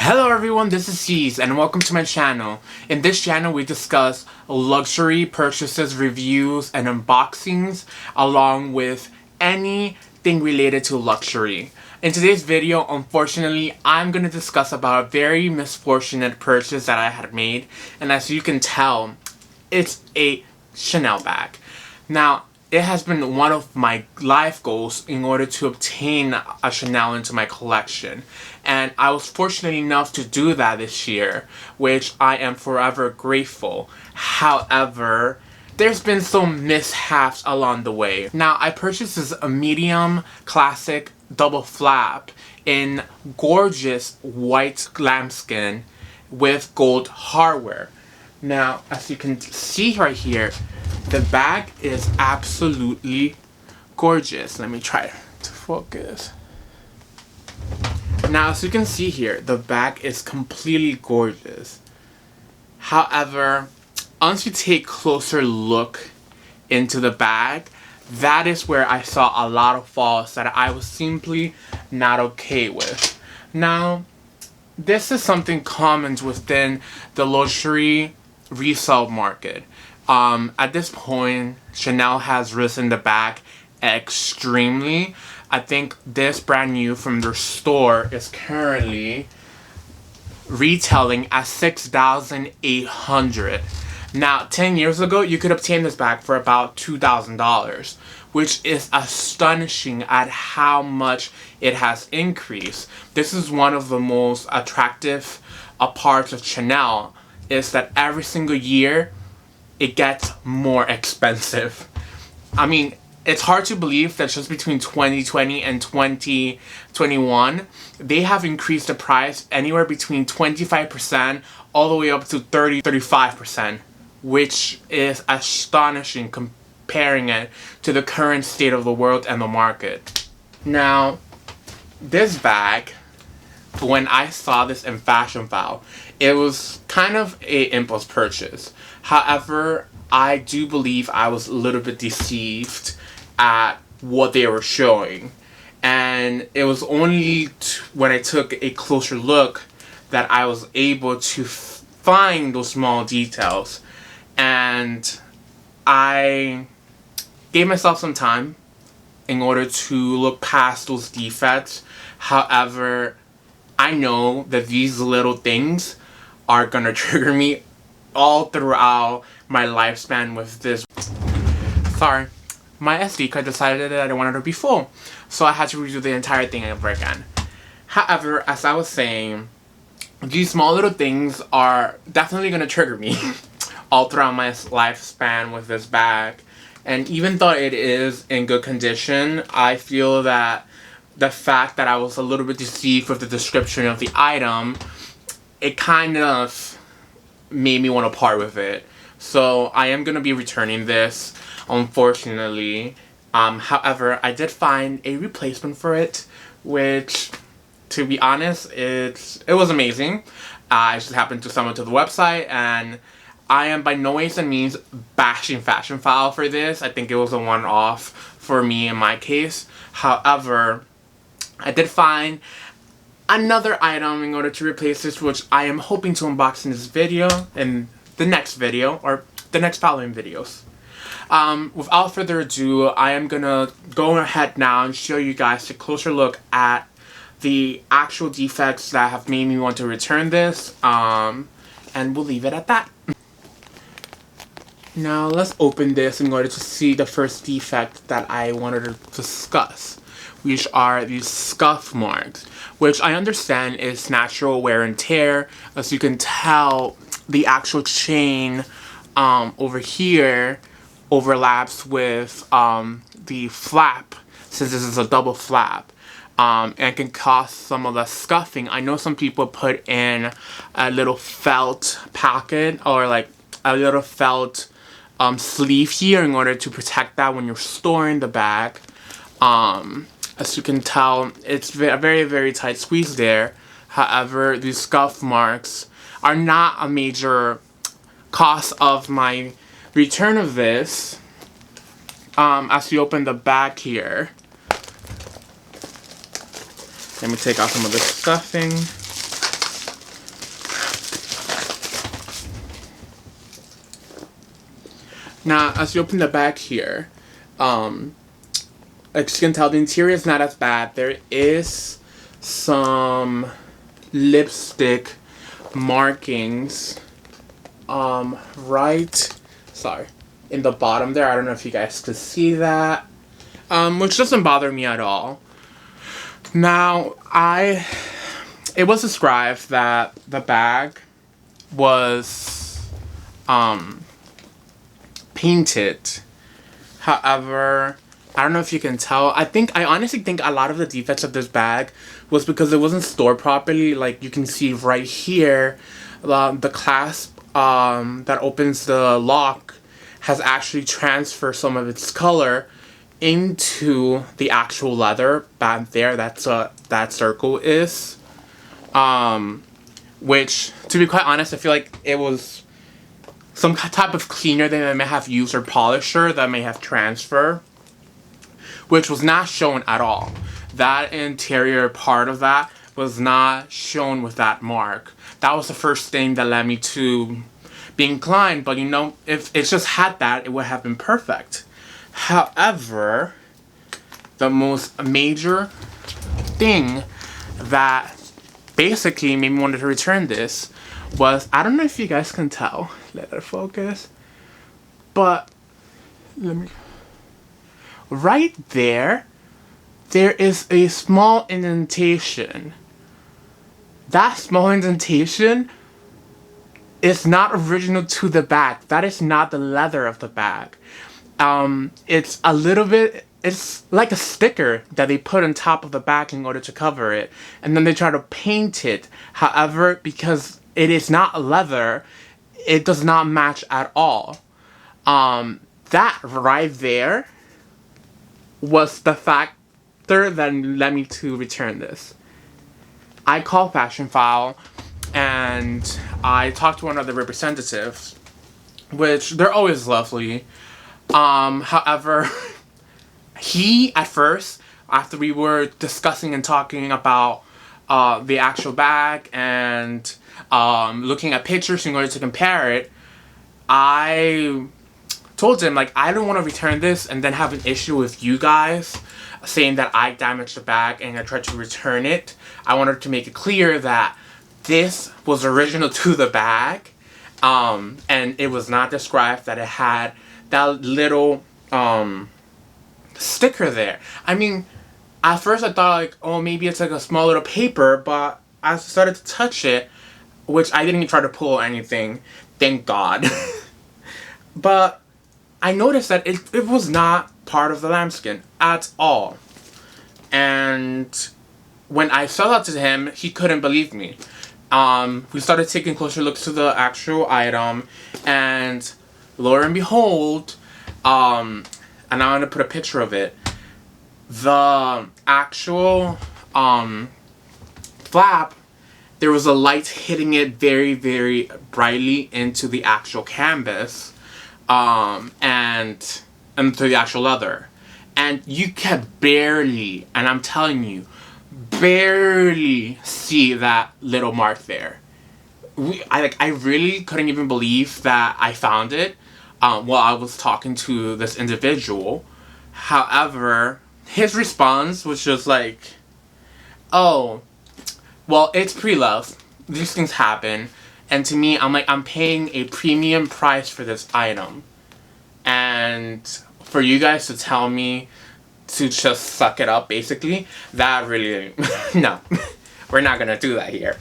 Hello everyone, this is C's and welcome to my channel. In this channel we discuss luxury purchases, reviews, and unboxings along with anything related to luxury. In today's video, unfortunately, I'm going to discuss about a very misfortunate purchase that I had made, and as you can tell, it's a Chanel bag. Now, it has been one of my life goals in order to obtain a Chanel into my collection. And I was fortunate enough to do that this year, which I am forever grateful. However, there's been some mishaps along the way. Now, I purchased this a medium classic double flap in gorgeous white lambskin with gold hardware. Now, as you can see right here, the bag is absolutely gorgeous. Let me try to focus. Now, as you can see here, the bag is completely gorgeous. However, once you take a closer look into the bag, that is where I saw a lot of faults that I was simply not okay with. Now, this is something common within the luxury resale market. At this point, Chanel has risen the bag extremely. I think this brand new from their store is currently retailing at $6,800. Now, 10 years ago, you could obtain this bag for about $2,000, which is astonishing at how much it has increased. This is one of the most attractive parts of Chanel, is that every single year, it gets more expensive. I mean, it's hard to believe that just between 2020 and 2021, they have increased the price anywhere between 25% all the way up to 35%, which is astonishing comparing it to the current state of the world and the market. Now, this bag, when I saw this in Fashionphile, it was kind of an impulse purchase. However, I do believe I was a little bit deceived at what they were showing. And it was only when I took a closer look that I was able to find those small details. And I gave myself some time in order to look past those defects. However, I know that these little things are gonna trigger me all throughout my lifespan with this. Sorry, my SD card decided that I wanted to be full, so I had to redo the entire thing over again. However, as I was saying, these small little things are definitely gonna trigger me all throughout my lifespan with this bag. And even though it is in good condition, I feel that the fact that I was a little bit deceived with the description of the item, it kind of made me want to part with it. So I am going to be returning this, unfortunately. However, I did find a replacement for it, which, to be honest, it was amazing. I just happened to summon to the website, and I am by no ways and means bashing Fashionphile for this. I think it was a one-off for me in my case. However, I did find another item in order to replace this, which I am hoping to unbox in this video, in the next video, or the next following videos. Without further ado, I am gonna go ahead now and show you guys a closer look at the actual defects that have made me want to return this, and we'll leave it at that. Now, let's open this in order to see the first defect that I wanted to discuss, which are these scuff marks, which I understand is natural wear and tear. As you can tell, the actual chain over here overlaps with the flap, since this is a double flap, and can cause some of the scuffing. I know some people put in a little felt pocket or like a little felt sleeve here in order to protect that when you're storing the bag. As you can tell, it's a very, very tight squeeze there. However, these scuff marks are not a major cause of my return of this. As you open the bag here, let me take out some of the stuffing. Now, as you open the bag here, like you can tell, the interior is not as bad. There is some lipstick markings, right, sorry, in the bottom there. I don't know if you guys could see that, which doesn't bother me at all. Now, it was described that the bag was, painted. However, I don't know if you can tell. I honestly think a lot of the defects of this bag was because it wasn't stored properly. Like, you can see right here, the clasp that opens the lock has actually transferred some of its color into the actual leather back there. That's that circle is. Which, to be quite honest, I feel like it was some type of cleaner that they may have used or polisher that may have transferred, which was not shown at all. That interior part of that was not shown with that mark. That was the first thing that led me to be inclined, but you know, if it just had that, it would have been perfect. However, the most major thing that basically made me want to return this was, I don't know if you guys can tell, let it focus, but let me, right there is a small indentation. That small indentation is not original to the bag. That is not the leather of the bag. It's a little bit, it's like a sticker that they put on top of the bag in order to cover it, and then they try to paint it. However, because it is not leather, it does not match at all. That right there was the factor that led me to return this. I called Fashionphile and I talked to one of the representatives, which they're always lovely. However, he, at first, after we were discussing and talking about the actual bag and looking at pictures in order to compare it, I told him, like, I don't want to return this and then have an issue with you guys saying that I damaged the bag and I tried to return it. I wanted to make it clear that this was original to the bag, and it was not described that it had that little sticker there. I mean, at first I thought, like, oh, maybe it's like a small little paper, but I started to touch it, which I didn't even try to pull or anything, thank God. But I noticed that it was not part of the lambskin at all. And when I said that to him, he couldn't believe me. We started taking closer looks to the actual item, and lo and behold, and I'm gonna put a picture of it. The actual flap, there was a light hitting it very, very brightly into the actual canvas, and to the actual leather, and you could barely, and I'm telling you, barely see that little mark there. I really couldn't even believe that I found it while I was talking to this individual. However, his response was just like, oh, well, it's pre-love. These things happen. And to me, I'm like, I'm paying a premium price for this item. And for you guys to tell me to just suck it up, basically, that really, no, we're not gonna do that here.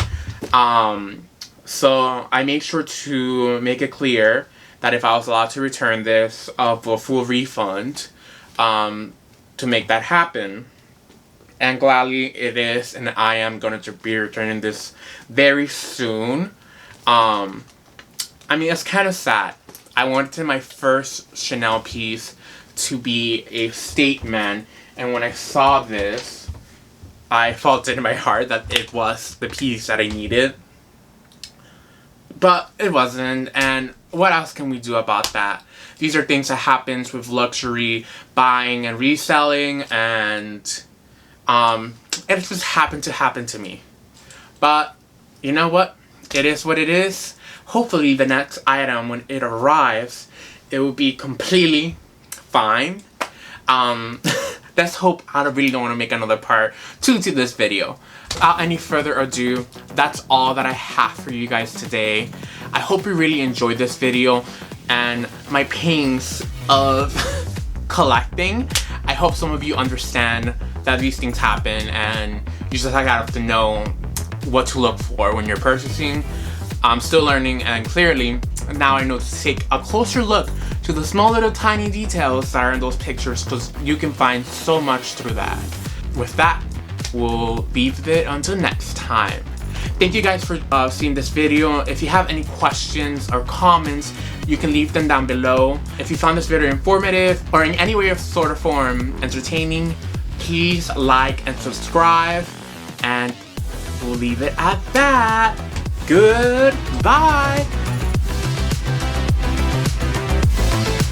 So I made sure to make it clear that if I was allowed to return this for a full refund, to make that happen. And gladly it is, and I am going to be returning this very soon. I mean, it's kind of sad. I wanted my first Chanel piece to be a statement, and when I saw this, I felt it in my heart that it was the piece that I needed. But it wasn't, and what else can we do about that? These are things that happens with luxury buying and reselling, and it just happened to happen to me. But you know what? It is what it is. Hopefully the next item, when it arrives, it will be completely fine. Let's hope. I really don't want to make another part 2 to this video. Without any further ado, that's all that I have for you guys today. I hope you really enjoyed this video and my pains of collecting. I hope some of you understand that these things happen and you just have to know what to look for when you're purchasing. I'm still learning, and clearly now I know to take a closer look to the small little tiny details that are in those pictures, because you can find so much through that. With that, we'll leave it until next time. Thank you guys for seeing this video. If you have any questions or comments, you can leave them down below. If you found this video informative or in any way or sort of form entertaining, please like and subscribe, and we'll leave it at that. Goodbye.